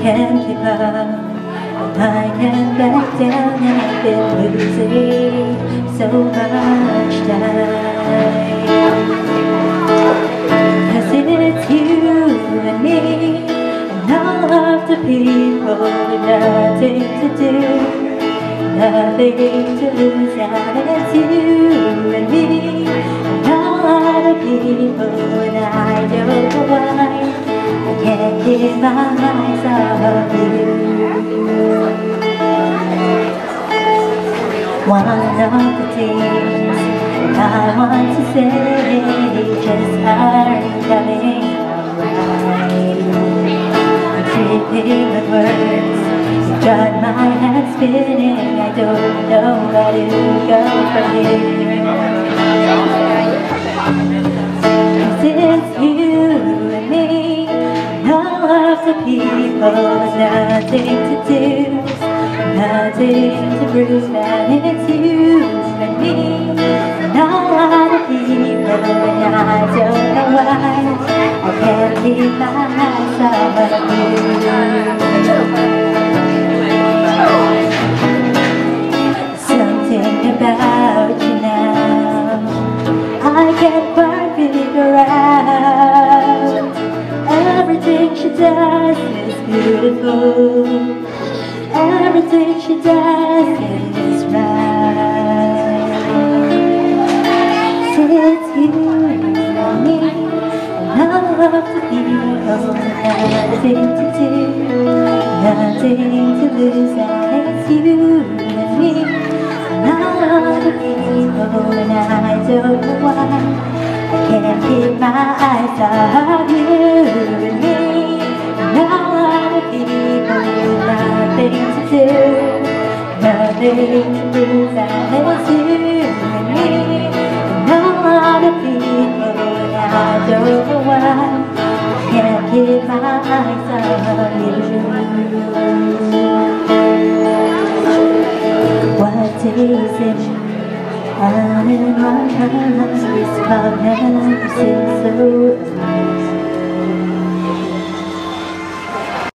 can't keep up. I can't back down, and I've been losing so much time. 'Cause it's you and me, and all of the people with nothing to do, nothing to lose. And it's you and me, and all of the people, and I don't know why I can't keep my eyes off you. One of the things I want to say just aren't coming right. I'm tripping with words, you've got my head spinning. I don't know where to go from here. 'Cause it's you and me, and all of the people with nothing to do, nothing to prove. And it's you and me, and all other people, and I don't know why I can't keep my eyes off you. Something about you now I can't quite figure out. Everything she does is beautiful, everything she does is right. So it's you and me, and all of the people, nothing to do, nothing to lose. And it's you and me, and all of the people, and I don't know why I can't keep my eyes off you and me, and all of the people, nothing to do, nothing to lose. And it's you and me, and all of the people, and I don't know why I can't keep my eyes on you. What is it? I'm in my mind, this love never seems so right.